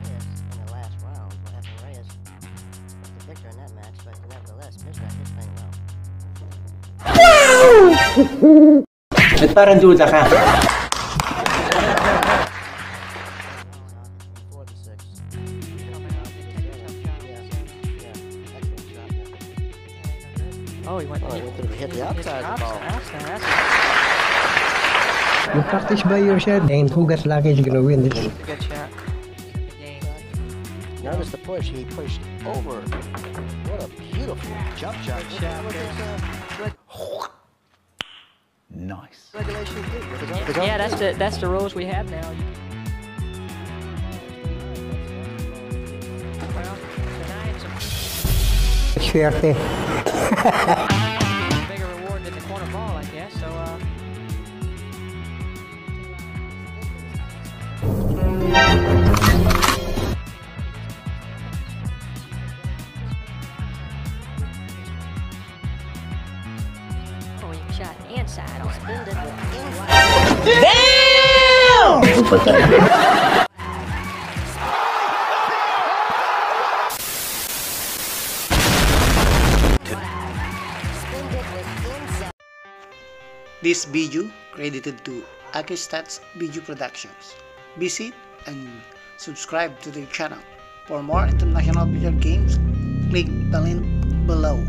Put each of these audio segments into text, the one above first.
in the last round. Efren Reyes was the victor in that match, but nevertheless, Mizrach is playing well. At parang duda ka. Oh, he went to hit the outside of the ball. You practice by yourself, and who gets lucky is gonna win this. Good shot. Notice the push. He pushed over. What a beautiful jump shot. Nice. Yeah, that's the rules we have now. Well, tonight it's Swerte. a bigger reward than the corner ball, I guess. So, He shot inside on it. This video credited to Akistats Video Productions. Visit and subscribe to their channel. For more international video games, click the link below.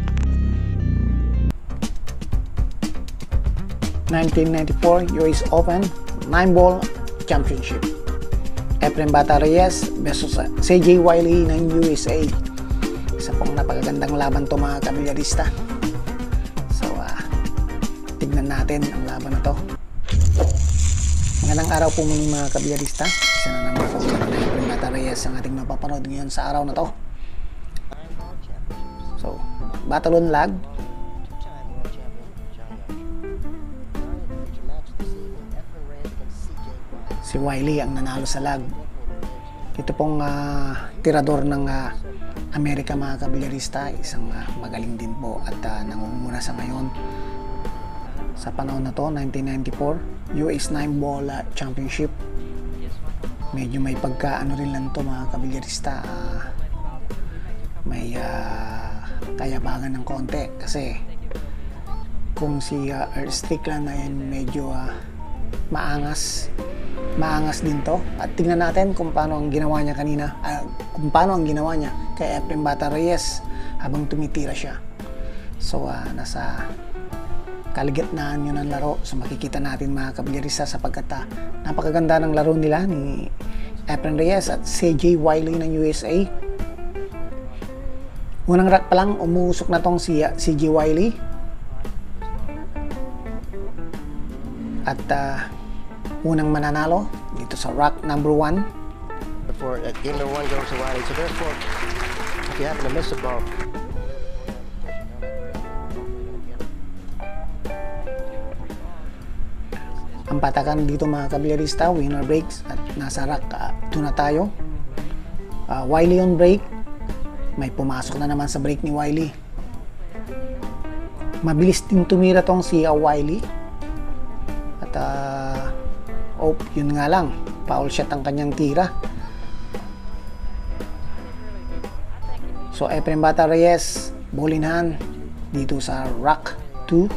1994 US Open 9-ball Championship. Efren Bata Reyes versus CJ Wiley ng USA. Isa pong napakagandang laban to mga kabilyarista. So, tignan natin ang laban na to. Magandang araw po muli mga kabilyarista. Isa na naman po ng Efren Bata Reyes ang ating mapapanood ngayon sa araw na to. So, battle on lag. Si Wiley ang nanalo sa lag. Ito pong tirador ng Amerika mga kabilyarista, isang magaling din po at nangunguna sa ngayon. Sa panahon na to, 1994, US 9-ball championship. Medyo may pagkaano rin lang to mga kabilyarista. May kayabangan ng konti kasi kung si Earl Strickland ay medyo maangas din to, at tingnan natin kung paano ang ginawa niya kanina, kung paano ang ginawa niya kay Efren Bata Reyes habang tumitira siya. So nasa kaligitnaan yun ng laro, so makikita natin mga kabilyarista sapagkat napakaganda ng laro nila ni Efren Reyes at CJ Wiley ng USA. Unang rack pa lang umuusok na tong si CJ Wiley at unang mananalo dito sa rack number 1. Before game number 1 goes to Wiley. So therefore, if you happen to miss the ball, ang patakan dito mga kabilyarista, winner breaks at nasa rack 2 na tayo. Wiley on break. May pumasok na naman sa break ni Wiley. Mabilis din tumira tong si Wiley. At yun nga lang, foul shot ang kanyang tira. So Efren Bata Reyes, ball in hand dito sa rack 2.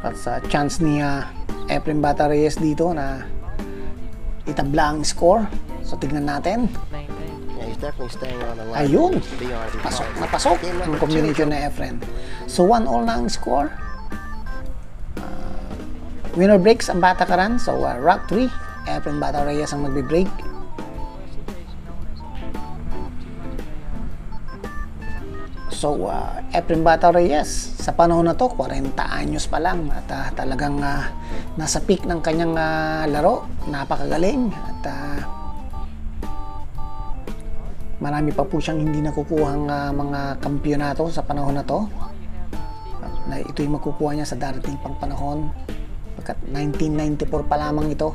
At sa chance ni Efren Bata Reyes dito na itabla ang score. So tignan natin. yeah, he's definitely staying on the line. Ayun, Beyond his pasok ball. na pasok Game ang number 2. combination na Efren. So 1-all na ang score. Winner breaks ang Batakaran. So rack 3, Efren Bata Reyes ang magbe-break. So Efren Bata Reyes sa panahon na to 40 anyos pa lang at talagang nasa peak ng kanyang laro. Napakagaling at marami pa po siyang hindi nakukuhang mga kampyonato sa panahon na to. Na ito'y makukuha niya sa darating pang panahon. Pagkat 1994 pa lamang ito.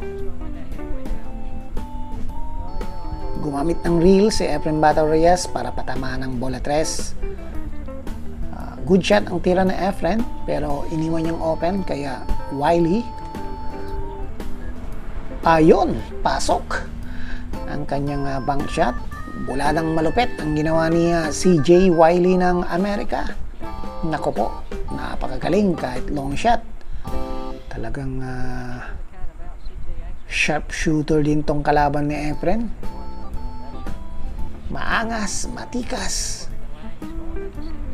Gumamit ng reel si Efren Bata Reyes para patamaan ng bola 3. good shot ang tira ni Efren, pero iniwan niyang open, kaya Wiley. Ayun, pasok ang kanyang bank shot. Buladang malupit ang ginawa ni CJ Wiley ng Amerika. Nako po, napakagaling kahit long shot. Talagang sharp shooter din tong kalaban ni Efren. Maangas, matikas,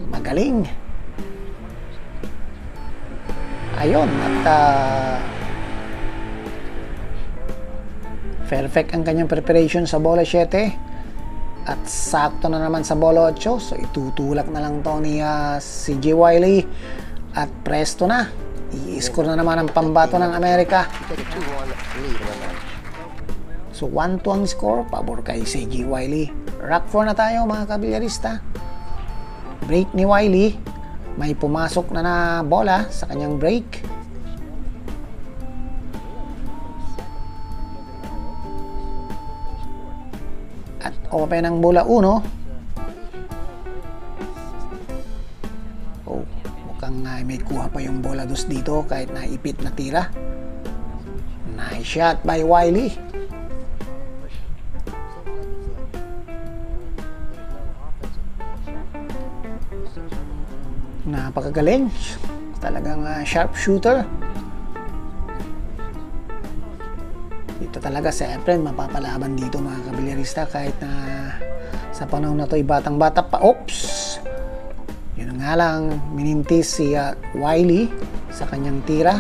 magaling. Ayun, at perfect ang kanyang preparation sa bola 7 at sakto na naman sa bola 8. So itutulak na lang to ni CJ Wiley at presto na, i-score na naman ang pambato ng Amerika. You take a 2-1 lead in the match. So 1-2 ang score, pabor kay CJ Wiley. Rack 4 na tayo mga kabilyarista. Break ni Wiley, may pumasok na bola sa kanyang break. At open ang bola 1. Oh, mukhang may kuha pa yung bola 2 dito kahit naipit na tira. Nice shot by Wiley. Napakagaling. Talagang sharp shooter. Dito talaga si Efren mapapalaban dito mga kabilyarista kahit na sa panahon na to ay batang-bata pa. Oops! Yun nga lang, minintis si Wiley sa kanyang tira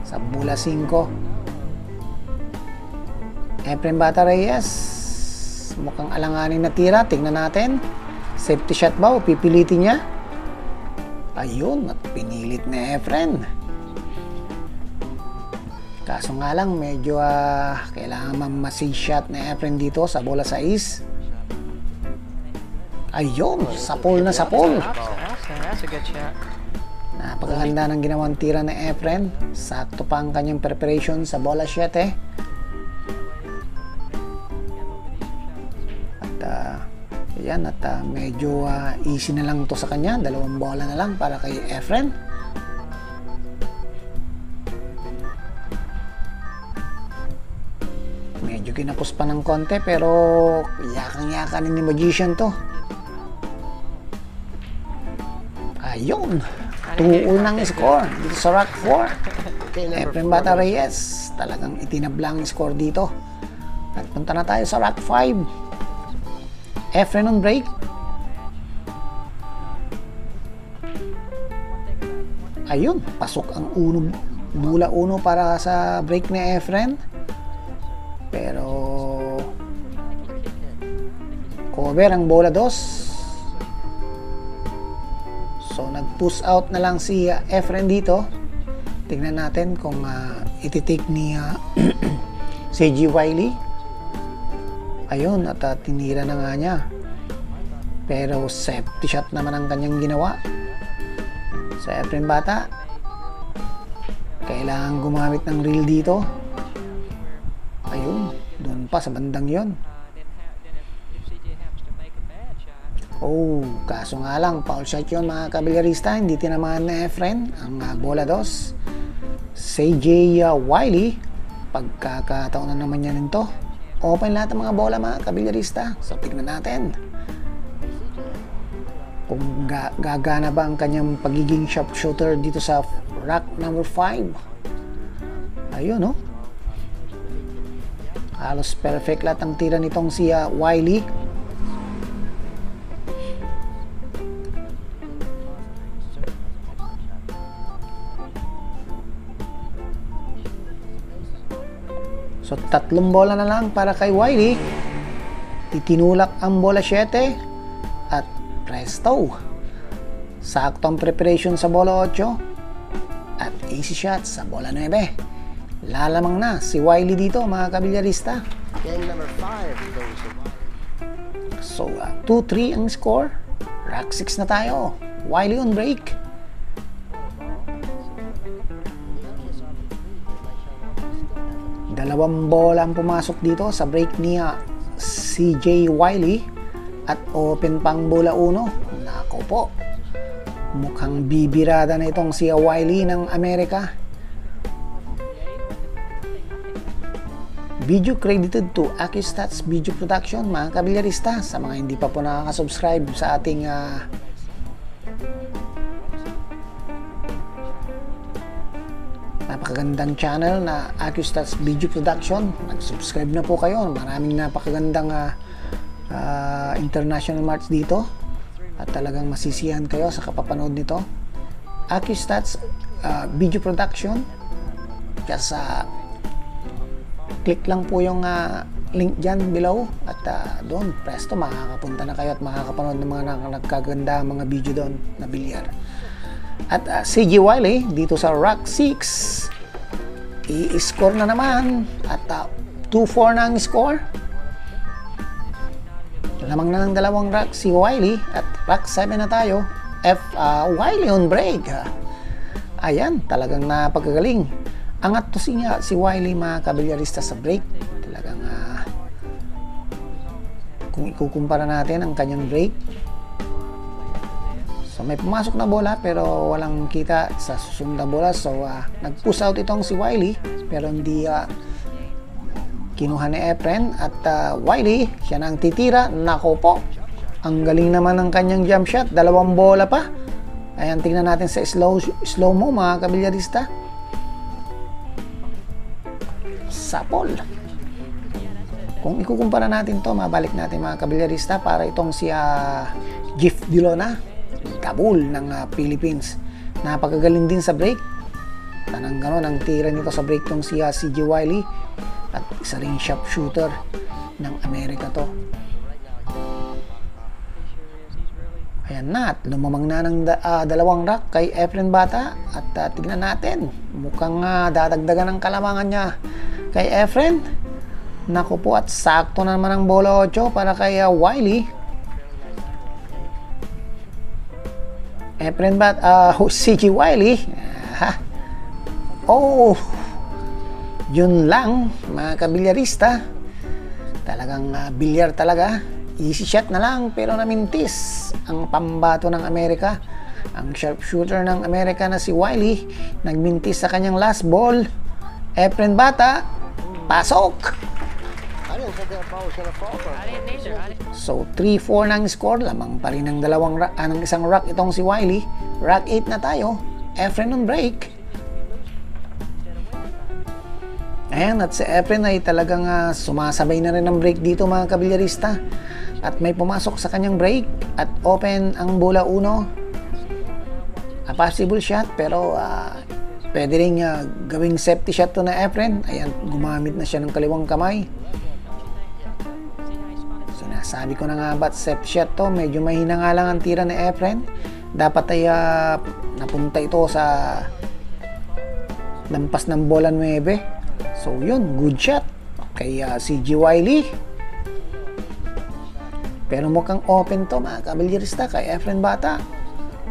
sa bola 5. Efren Bata Reyes, mukhang alanganin na tira. Tingnan natin. Safety shot ba o pipilitin niya? Ayun, at pinilit ni Efren. Kaso nga lang, medyo kailangan mamasid shot ni Efren dito sa bola 6. Ayun, sapol na sapol. That's a good shot. Napakaganda ng ginawang tira ni Efren. Sakto pa ang kanyang preparation sa bola 7. Yan, at medyo easy na lang to sa kanya. 2 bola na lang para kay Efren. Medyo kinapos pa ng konti pero yakang-yakan ni Magician to. Ayun, 2-1 ang score dito sa Rack 4. Efren Bata Reyes talagang itinablang score dito. At punta na tayo sa Rack 5. Efren on break. Ayun, pasok ang bola 1 para sa break ni Efren. Pero cover ang bola 2. So nag-push out na lang si Efren dito. Tingnan natin kung iti-take ni CJ Wiley. Ayun, at tinira na nga niya. Pero safety shot naman ang kanyang ginawa. Sa Efren Bata, kailangan gumamit ng reel dito. Ayun, doon pa sa bandang yon. Oh, kaso nga lang, foul shot yun mga kabilyarista. Hindi tinamaan na Efren ang bola 2. CJ Wiley, pagkakataon na naman yan nito. Open lahat ng mga bola mga kabilyarista. So tignan natin kung gagana ba ang kanyang pagiging sharp shooter dito sa rack number 5. Ayun, no? Halos perfect lahat ang tira nitong si Wiley. So 3 bola na lang para kay Wiley. Itinulak ang bola 7 at presto, sakto ang preparation sa bola 8 at easy shot sa bola 9. Lalamang na si Wiley dito mga kabilyarista. Game number 5 goes to Wiley. So 2-3 ang score. Rack 6 na tayo. Wiley on break. Dalawang bola ang pumasok dito sa break ni CJ Wiley at open pang bola 1. Nako po, Mukhang bibirada na itong si Wiley ng Amerika. Video credited to AccuStats Video Production, mga kabilyarista. Sa mga hindi pa po nakaka-subscribe sa ating napakagandang channel na AccuStats Video Production, mag-subscribe na po kayo. Maraming napakagandang international marks dito at talagang masisiyahan kayo sa kapapanood nito. AccuStats Video Production, just click lang po yung link dyan below at doon presto makakapunta na kayo at makakapanood ng mga nagkaganda mga video doon na bilyar. At CG Wiley dito sa Rock 6 i-score na naman at 2-4 na ang score. Lamang na ng dalawang rock si Wiley at Rock 7 na tayo. Wiley on break. Ayan, talagang napagagaling. Angat to si Wiley, mga kabilyarista, sa break. Talagang kung ikukumpara natin ang kanyang break, so may pumasok na bola pero walang kita sa susunod na bola. So nag-push out itong si Wiley pero hindi kinuha ni Efren. At Wiley, siya na ang titira. Nako po, ang galing naman ng kanyang jump shot. Dalawang bola pa. Ayan, tingnan natin sa slow mo, mga kabilyarista. Sapol. Kung ikukumpara natin to, mabalik natin, mga kabilyarista, para itong si Jeff Dilona, Kabul ng Philippines. Napakagaling din sa break. Tanang ganon ang tira nito sa break tong si CG Wiley. At isa ring sharpshooter ng Amerika to. Ayan na, at lumamang na ng dalawang rock kay Efren Bata. At tignan natin, mukhang dadagdagan ng kalamangan niya kay Efren. Naku po, at sakto na naman ang bola 8 para kay Wiley. Efren Bata, CG Wiley. Oh, yun lang, mga kabilyarista. Talagang bilyar talaga. Easy shot na lang pero namintis ang pambato ng Amerika. Ang sharpshooter ng Amerika na si Wiley nagmintis sa kanyang last ball. Efren Bata, pasok. I didn't think that ball was gonna fall for him. So 3-4 ng score. Lamang pa rin ng isang rock itong si Wiley. Rock 8 na tayo. Efren on break. Ayan, at si Efren ay talagang sumasabay na rin ng break dito, mga kabilyarista. At may pumasok sa kanyang break at open ang bola 1. A possible shot pero pwede rin gawing safety shot to na Efren. Ayan, gumamit na siya ng kaliwang kamay. Sinasabi ko na nga ba't safety shot to. Medyo mahina nga lang ang tira ni Efren. Dapat ay napunta ito sa lampas ng bola 9. So yun, good shot kay CG Wiley. Pero mukhang open to, mga kabilyarista, kay Efren Bata.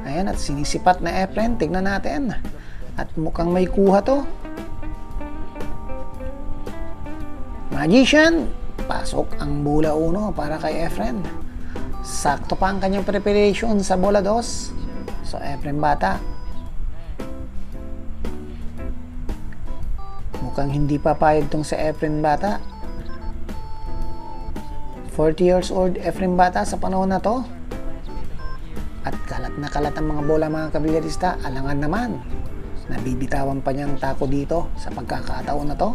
Ayan, at sinisipat na Efren. Tignan natin. At mukhang may kuha to. Magician. Pasok ang bola 1 para kay Efren. Sakto pa ang kanyang preparation sa bola 2. So Efren Bata, mukhang hindi papayag tong sa Efren Bata. 40 years old Efren Bata sa panahon na to. At kalat na kalat ang mga bola, mga kabilyarista. Alangan naman, nabibitawan pa niyang tako dito sa pagkakataon na to.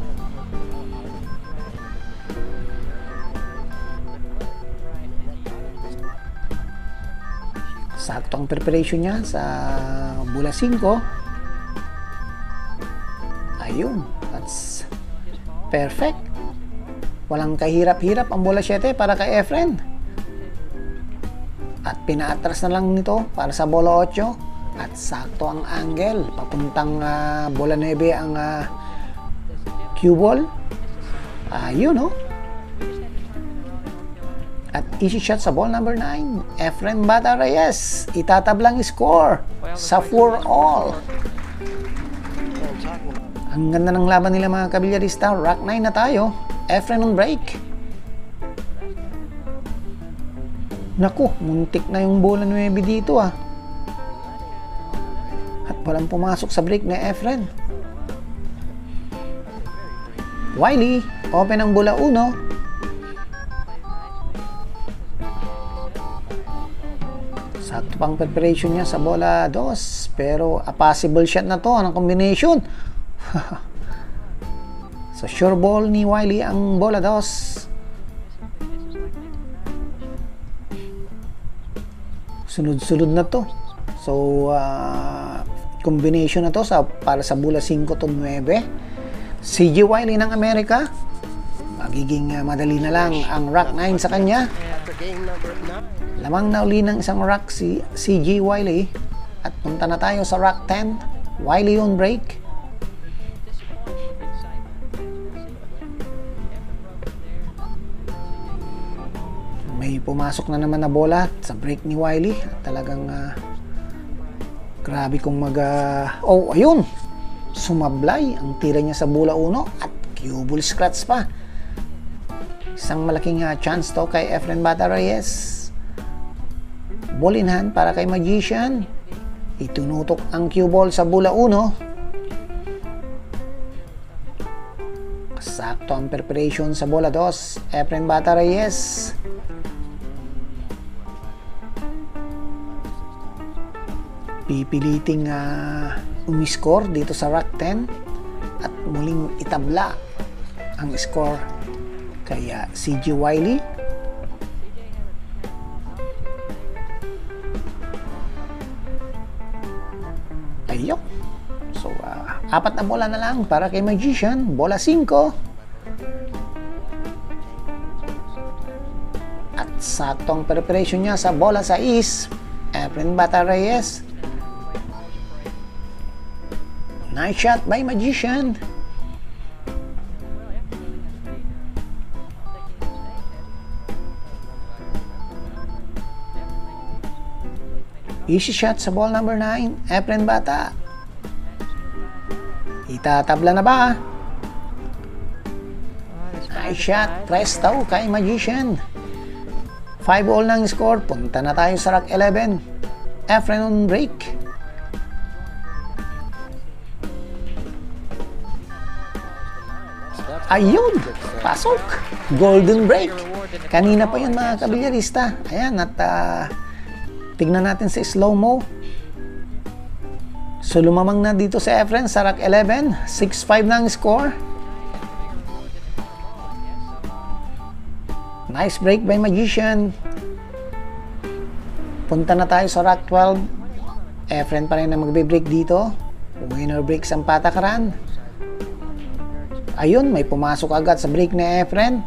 Sakto ang preparation niya sa bola 5. Ayun, that's perfect. Walang kahirap-hirap ang bola 7 para kay Efren. At pinaatras na lang nito para sa bola 8. At sakto ang angle. Papuntang bola 9 ang cue ball. Ayun, no? At easy shot sa ball number 9. Efren Bata Reyes. Itatablang score sa 4-all. Ang ganda ng laban nila, mga kabilyarista. Rock 9 na tayo. Efren on break. Naku, muntik na yung bola 9 dito Walang pumasok sa break ni Efren. Wiley, open ang bola 1. Sakto pang preparation niya sa bola 2. Pero a possible shot na to ng combination. So sure ball ni Wiley ang bola 2. Sunod-sunod na to. So combination na to para sa bola 5 to 9. CJ Wiley ng Amerika, magiging madali na lang ang rack 9 sa kanya. Lamang na uli ng isang rack si CJ Wiley. At punta na tayo sa rack 10. Wiley on break. May pumasok na naman na bola sa break ni Wiley. At talagang grabe kung oh, ayun! Sumablay ang tira niya sa bola 1 at cue ball scratch pa. Isang malaking chance to kay Efren Bata Reyes. Ball in hand para kay Magician. Itunutok ang cue ball sa bola 1. Sakto ang preparation sa bola 2. Efren Bata Reyes. Pipiliting umiscore dito sa rack 10 at muling itabla ang score kay CJ Wiley. Ayok. So 4 na bola na lang para kay Magician. Bola 5. At saktong preparation niya sa bola 6. Efren Bata Reyes. Nice shot by Magician. Easy shot sa ball number 9. Efren Bata. Itatabla na ba? Nice shot. Presto kay Magician. 5-all ng score. Punta na tayo sa rack 11. Efren on break. Ayun! Pasok! Golden break! Kanina pa yun mga kabilyarista. Ayan, at tignan natin sa slow-mo. So lumamang na dito si Efren sa rack 11. 6-5 na ang score. Nice break by Magician. Punta na tayo sa rack 12. Efren pa rin na magbe-break dito. Winner breaks ang patakaran. Ayun, may pumasok agad sa break ni Efren.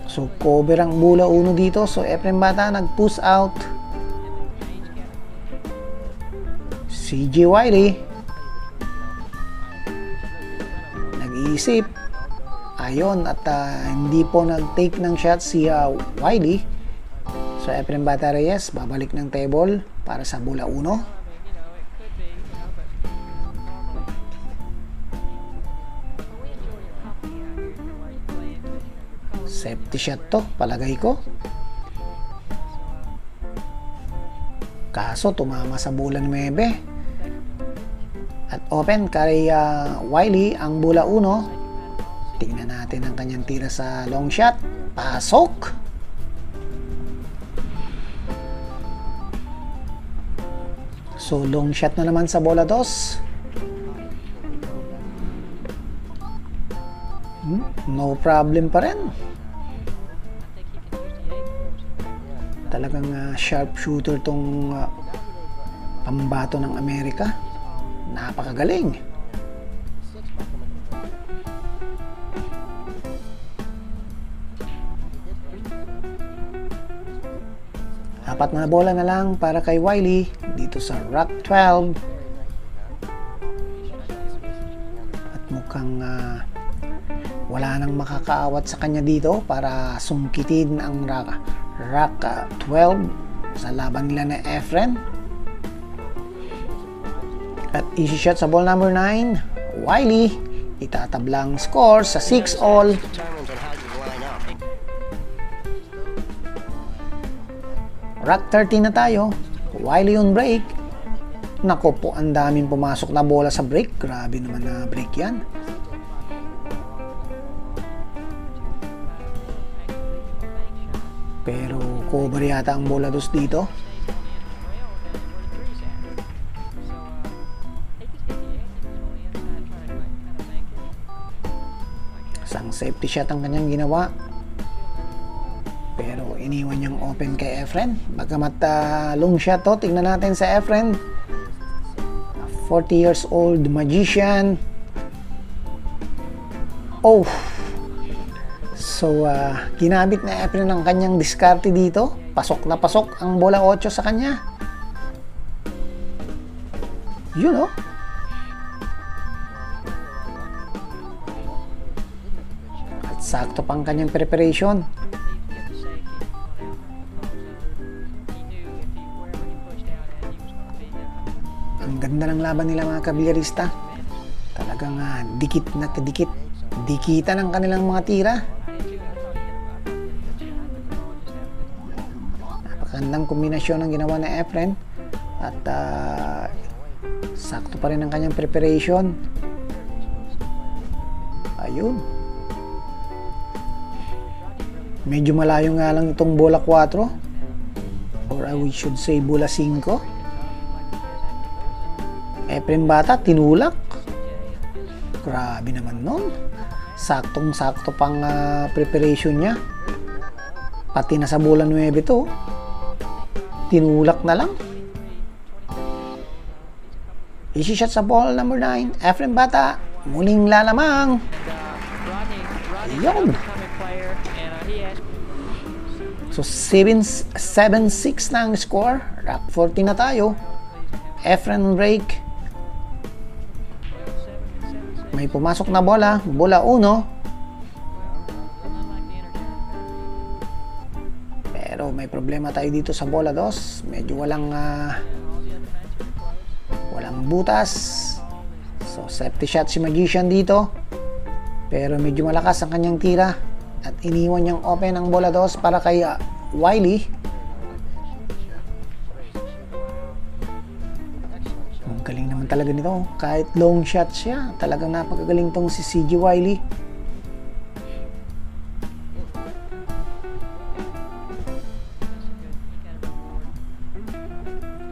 So cover ang bola 1 dito. So Efren Bata nag-push out. CJ Wiley nag-iisip. Ayun, at hindi po nag-take ng shot si Wiley. So Efren Bata Reyes babalik ng table para sa bola 1. Safety shot to, palagay ko. Kaso tumama sa bola 9. At open kay Wiley ang bola 1. Tingnan natin ang kanyang tira sa long shot. Pasok! So long shot na naman sa bola 2. No problem pa rin. Talagang sharp shooter tong pambato ng Amerika. Napakagaling. Apat na bola na lang para kay Wiley dito sa rack 12. At mukhang wala nang makakaawat sa kanya dito para sungkitin ang rack 12 sa laban nila na Efren. At easy shot sa ball number 9. Wiley itatablang score sa 6-all. Rack 13 na tayo. Wiley on break. Nako po, ang daming pumasok na bola sa break. Grabe naman na break yan. Pero cover yata ang bola dos dito. Isang safety shot ang kanyang ginawa. Pero iniwan niyang open kay Efren. Bagamat long shot to, tignan natin sa Efren. 40 years old magician. Oh! So, ginamit na Efren ang kanyang diskarte dito. Pasok na pasok ang bola 8 sa kanya. Yun, oh. At sakto pang kanyang preparation. Ang ganda ng laban nila mga kabilyarista. Talagang dikit na dikit. Dikitan ang kanilang mga tira. Napakagandang kombinasyon ang ginawa na Efren. At sakto pa rin ang kanyang preparation. Ayun. Medyo malayo nga lang itong bola 4. Or we should say bola 5. Efren Bata, tinulak. Grabe naman nun. Saktong-sakto pang preparation niya. Pati na sa bola 9 to. Tinulak na lang. Easy shot sa ball number 9. Efren Bata, muling lalamang. Ayun. So 7-6 na ang score. Rack 14 na tayo. Efren break. May pumasok na bola. Bola 1. Pero may problema tayo dito sa bola 2. Medyo walang butas. So safety shot si Magician dito. Pero medyo malakas ang kanyang tira. At iniwan niyang open ang bola 2 para kay Wiley. Galing naman talaga nito. Kahit long shot siya, talagang napakagaling tong si CJ Wiley.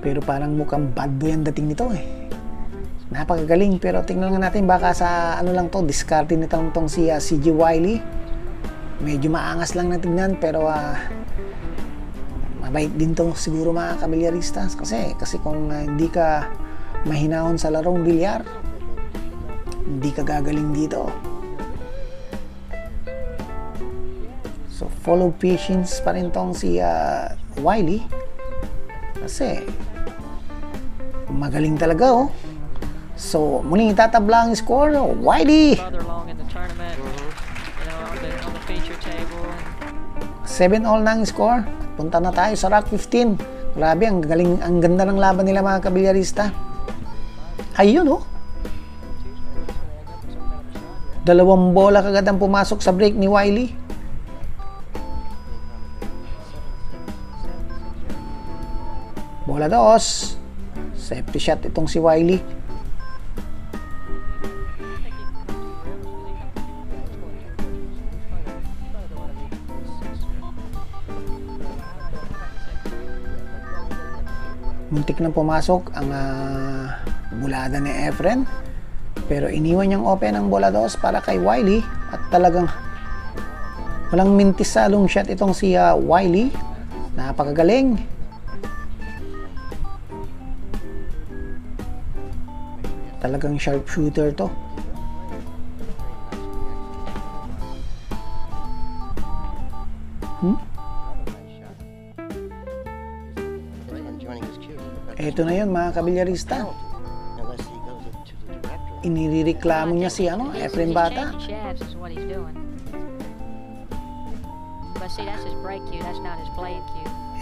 Pero parang mukhang bad boy ang dating nito eh. Napakagaling, pero tingnan nga natin baka sa ano lang to, discarding nitong si CJ Wiley. Medyo maangas lang na tignan, pero mabait din to siguro mga kabilyarista. Kasi kung hindi ka mahinahon sa larong bilyar, hindi ka gagaling dito. So follow patience pa rin tong si Wiley. Kasi magaling talaga oh. So muling itatabla ang score. Wiley 7-all na ang score. Punta na tayo sa Rack 15. Grabe, ang galing, ang ganda ng laban nila mga kabilyarista. Ayun oh. 2 bola kagad ang pumasok sa break ni Wiley. Bola 2. Safety shot itong si Wiley. Muntik nang pumasok ang bulada ni Efren, pero iniwan niyang open ang bola 2 para kay Wiley. At talagang walang mintis sa long shot itong si Wiley. Napakagaling. Talagang sharpshooter to. Ito na yun mga kabilyarista. Inireklamo niya si Efren Bata.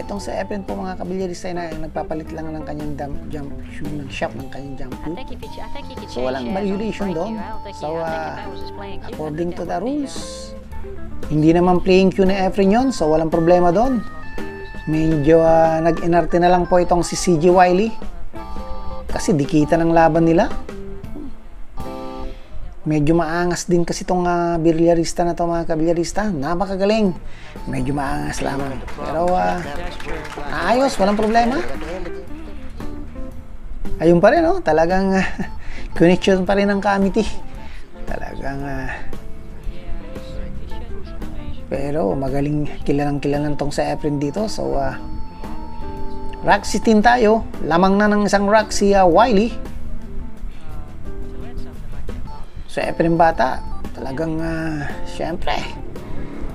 Itong sa Efren po mga kabilyarista na nagpapalit lang ng kanyang jump shoe, nag-shop ng kanyang jump shoe. So walang violation doon. So according to the rules, hindi naman playing cue ni Efren yun. So walang problema doon. medyo nag-inarte na lang po itong si CJ Wiley. Kasi dikita ng laban nila. Medyo maangas din kasi itong bilyarista na to, mga kabilyarista. Napakagaling. Medyo maangas lamang. Pero ayos, walang problema. Ayun pa rin, oh. Talagang connection pa rin ng committee. Talagang pero magaling, kilalang tong sa Efren dito. So rack 16 tayo. Lamang na ng isang rack si Wiley. So Efren bata, talagang syempre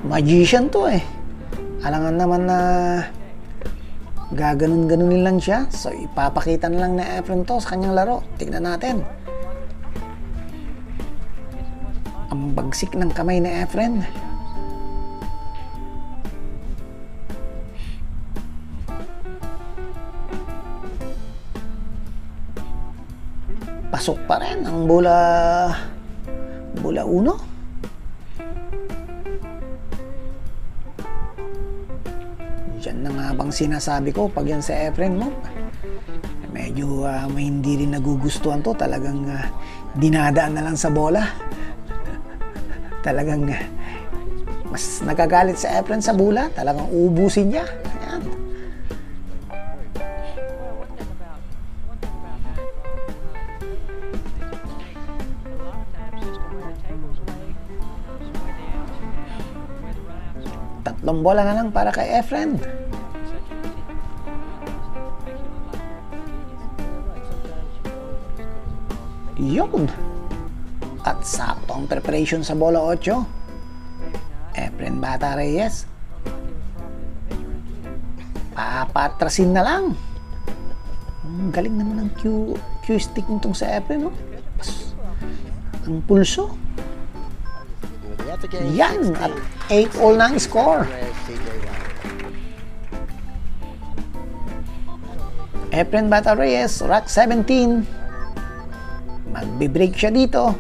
magician to eh. Alangan naman na gaganon-ganunin lang siya. So ipapakita na lang na Efren to sa kanyang laro. Tignan natin. Ang bagsik ng kamay ni Efren. Pasok pa rin ang bola 1. Diyan na nga bang sinasabi ko, pag yan sa Efren mo, medyo may hindi rin nagugustuhan to. Talagang dinadaan na lang sa bola. Talagang mas nagagalit sa Efren sa bola. Talagang ubusin niya. Ayan. Tatlong bola na lang para kay Efren. Yun. At sakto ang preparation sa bola 8. Efren Bata Reyes. Papatrasin na lang. Galing naman ang cue stick nitong sa Efren, no? Ang pulso. Yan. At 8-all na ang score. Efren Bata Reyes, rack 17. Magbe-break siya dito.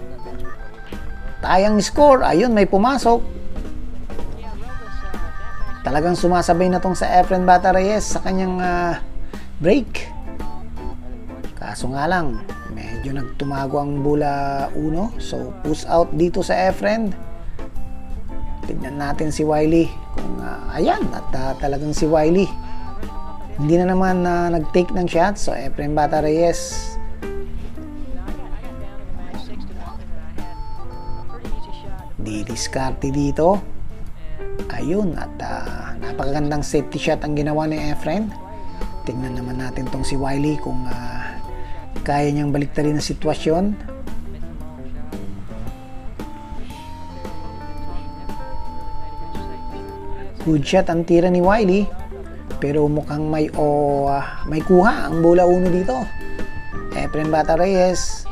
Tayang score. Ayun, may pumasok. Talagang sumasabay na tong sa Efren Bata Reyes sa kanyang break. Kaso nga lang, medyo nagtumago ang bola 1. So, push out dito sa Efren. Tignan natin si Wiley. Kung, ayan, at talagang si Wiley. Hindi na naman nag-take ng shot. So, Efren Bata Reyes. Didiskarte dito. Ayun, at napakagandang safety shot ang ginawa ni Efren. Tingnan naman natin tong si Wiley kung kaya niyang baliktarin ang sitwasyon. Good shot ang tira ni Wiley, pero mukhang may kuha ang bola 1 dito. Efren Bata Reyes.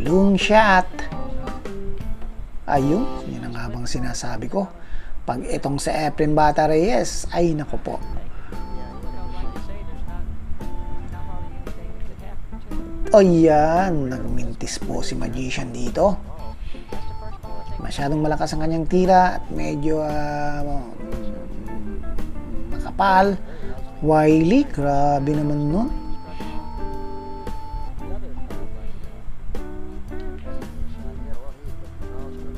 Long shot. Ayun, yun ang habang sinasabi ko. Pag itong sa Efren Bata Reyes, ay nako po. O yan, nagmintis po si Magician dito. Masyadong malakas ang kanyang tira at medyo makapal. Wiley, grabe naman nun.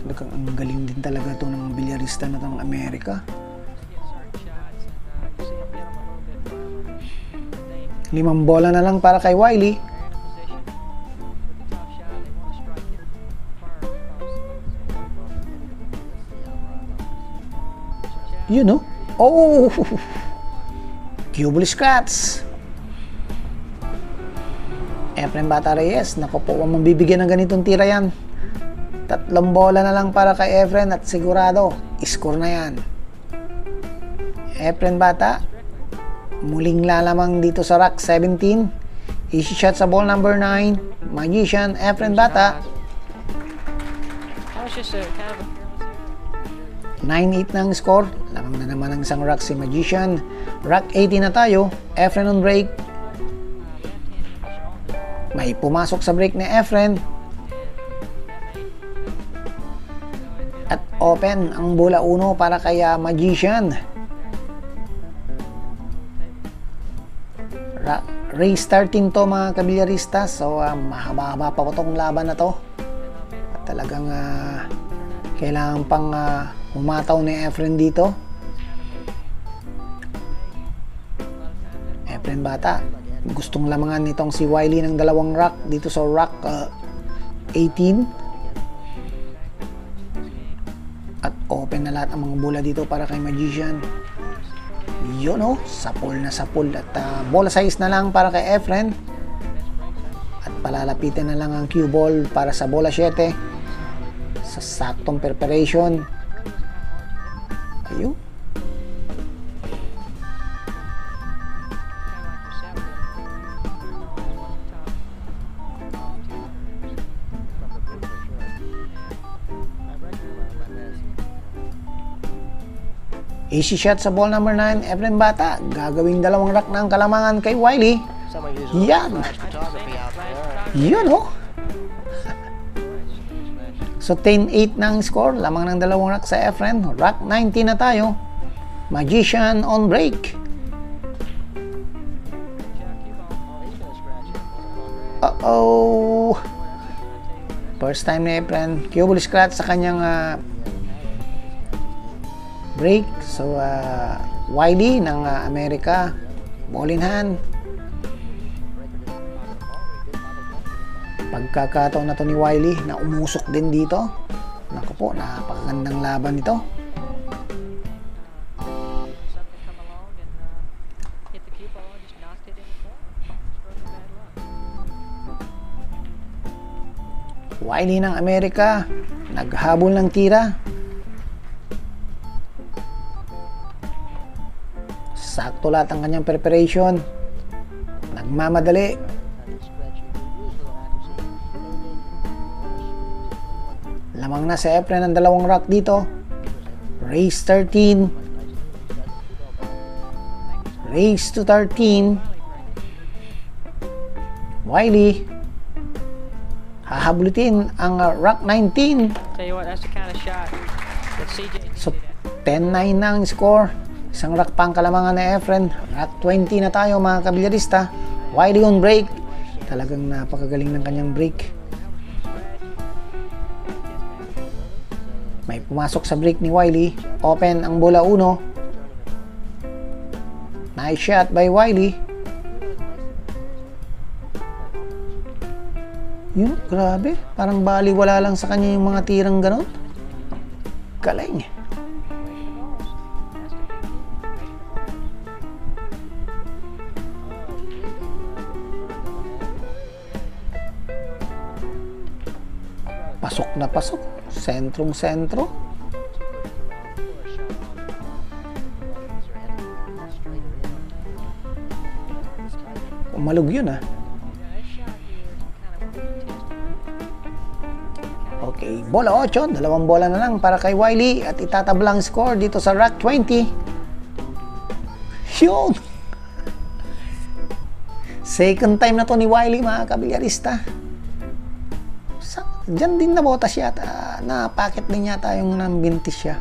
Talagang ang galing din talaga ito ng bilyarista na itong Amerika. 5 bola na lang para kay Wiley. Yun, no? Oh! Cubal scratch. Efren Bata Reyes. Naku po, huwag mabibigyan ng ganitong tira yan. 3 bola na lang para kay Efren at sigurado, score na yan. Efren Bata, muling lalamang dito sa rack 17. Easy shot sa ball number 9. Magician, Efren Bata. 9-8 na ang score. Lamang na naman ang isang rack si Magician. Rack 18 na tayo. Efren on break. May pumasok sa break ni Efren. At open ang bola 1 para kay Magician. Race starting to mga kabilyarista. So mahaba-haba pa po tong laban na to. At talagang kailangan pang humataw ni Efren dito. Efren bata, gustong lamangan nitong si Wiley ng dalawang rack dito sa rack 18. At open na lahat ang mga bola dito para kay Magician. Yun oh, sapul na sapul. At bola size na lang para kay Efren. At palalapitin na lang ang cue ball para sa bola 7. Sa saktong preparation. Ayun. Easy shot sa ball number 9, Efren bata. Gagawing dalawang rack na ang kalamangan kay Wiley. Yan. Yan oh. So 10-8 na ang score. Lamang ng dalawang rack sa Efren. Rack 19 na tayo. Magician on break. Uh-oh. First time ni Efren. Cue ball scratch sa kanyang break. So Wiley ng Amerika, ball in hand. Pagkakataon na to ni Wiley na umusok din dito. Naku po, napakagandang laban ito. Wiley ng Amerika, naghabol ng tira. Sakto lahat ang kanyang preparation. Nagmamadali. Lamang na sa Efren ng dalawang rack dito. Race 13. Race to 13. Wiley. Hahabulutin ang rack 19. Tell you what, that's the kind of shot that CJ. So 10-9 na ang score. Isang rack pang kalamangan na Efren. Rack 20 na tayo mga kabilyarista. Wiley on break. Talagang napakagaling ng kanyang break. May pumasok sa break ni Wiley. Open ang bola 1. Nice shot by Wiley. Yun, grabe. Parang baliwala lang sa kanya yung mga tirang ganon. Galing. Pasok na pasok. Sentrong-sentro. Umalog yun ah. Okay, bola 8. Dalawang bola na lang para kay Wiley. At itatablang score dito sa rack 20. Yun! Second time na to ni Wiley mga kabilyarista. Diyan din nabotas yata. Napakit din yata yung nambintis siya.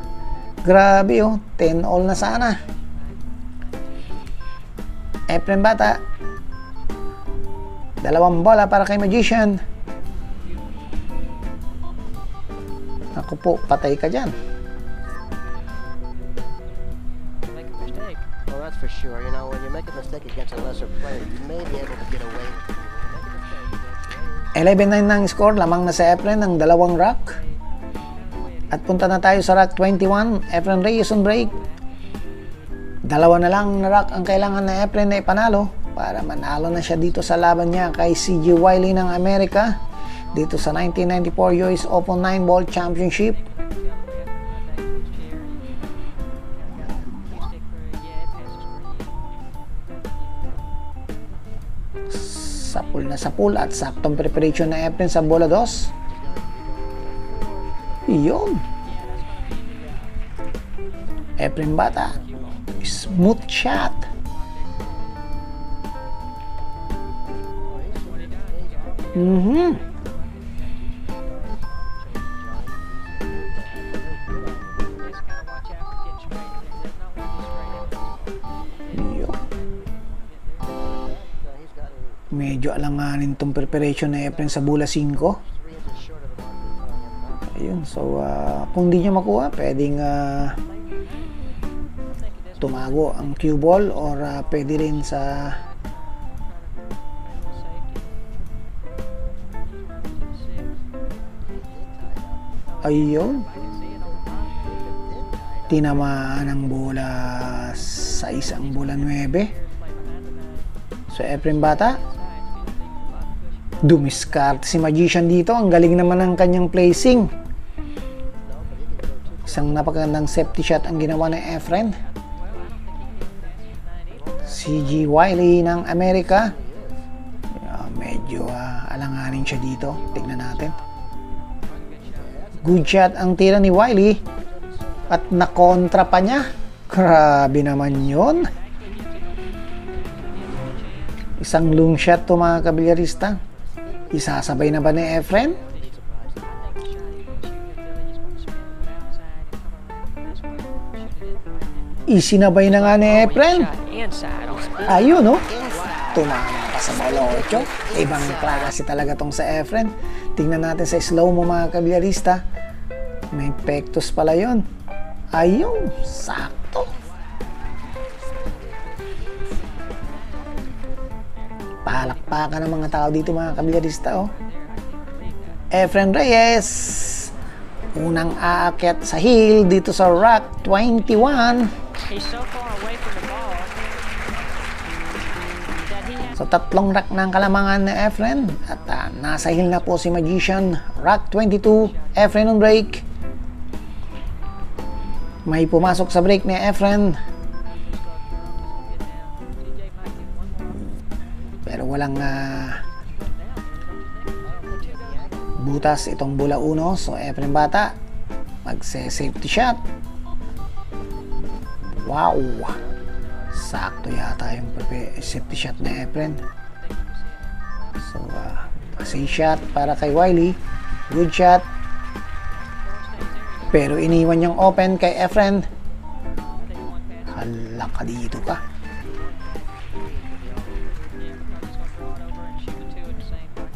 Grabe oh. 10 all na sana. Efren bata. Dalawang bola para kay Magician. Ako po, patay ka dyan. Make a mistake. Well, that's for sure. You know, when you make a mistake against a lesser player, you may be able to get away with it. 11-9 na ang score. Lamang na sa Efren ng dalawang rack. At punta na tayo sa rack 21. Efren Reyes on break. Dalawa na lang na rack ang kailangan na Efren na ipanalo para manalo na siya dito sa laban niya kay CJ Wiley ng Amerika dito sa 1994 US Open 9 Ball Championship. Sapul na sapul at saktong preparation na Efren sa bola 2. Yun. Efren bata. Smooth shot. Yun. Medyo alanganin tong preparation na Efren sa bola 5. Ayun, so kung di nyo makuha, pwedeng tumago ang cue ball or pwede rin sa ayun, tinamaan ang bola 6 ang bola 9. So Efren Bata, dumiskarte si Magician dito. Ang galing naman ng kanyang placing. Isang napakagandang safety shot ang ginawa ni Efren. CG Wiley ng Amerika, medyo alanganin siya dito. Tignan natin. Good shot ang tira ni Wiley at nakontra pa niya. Grabe naman yun. Isang long shot to mga kabilyarista. Isasabay na ba ni Efren? Isinabay na nga ni Efren. Ayun, no? Tumama pa sa bola 8. Ibang klase talaga tong sa Efren. Tingnan natin sa slow mo mga kabilyarista. May pectus pala yun. Ayun, sakto. Palakpakan ng mga tao dito mga kabilyarista, oh. Efren Reyes, unang aakyat sa hill dito sa Rock 21. He's so far away from the ball that he has. So tatlong rack na ang kalamangan ni Efren at nasa hill na po si Magician. Rock 22, Efren on break. May pumasok sa break ni Efren. Pero walang butas itong bola 1. So Efren Bata magse-safety shot. Wow, sakto yata yung safety shot ni Efren. So safe shot para kay Wiley. Good shot, pero iniwan niyang open kay Efren. Hala ka dito ka.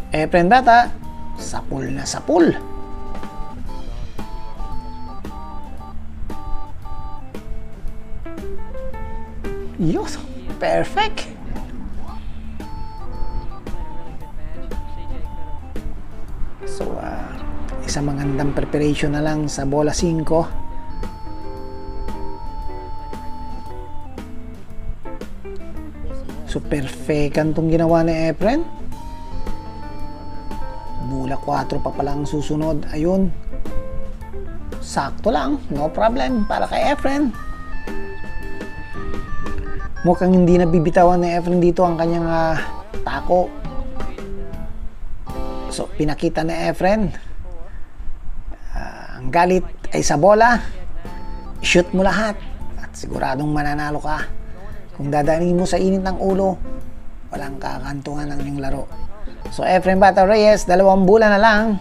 Efren Bata, sapul na sapul. Yun, perfect. So, isang magandang preparation na lang sa bola 5. So, perfectan tong ginawa ni Efren. Bola 4 pa pala ang susunod. Ayun. Sakto lang. No problem para kay Efren. Mukhang hindi na bibitawan ni Efren dito ang kanyang tako. So, pinakita ni Efren. Ang galit ay sa bola. Shoot mo lahat. At siguradong mananalo ka. Kung dadanin mo sa init ng ulo, walang kakantungan ng iyong laro. So, Efren Bata Reyes, 2 bulan na lang.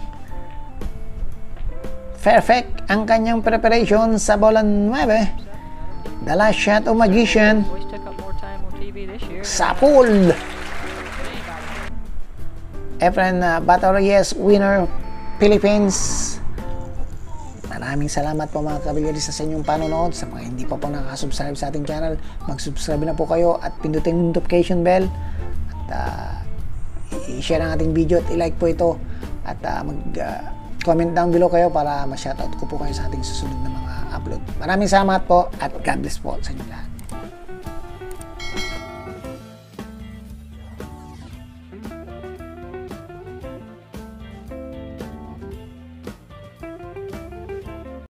Perfect ang kanyang preparation sa bola 9. The last shot of Magician. Sapul. Efren Bata Reyes, winner, Philippines. Maraming salamat po mga kabilyarista sa inyong panonood. Sa mga hindi pa po nakasubscribe sa ating channel, mag-subscribe na po kayo at pindutin yung notification bell. At i-share ang ating video at i-like po ito. At mag-comment down below kayo para ma-shoutout ko po kayo sa ating susunod na mga upload. Maraming salamat po at God bless po sa inyo lahat.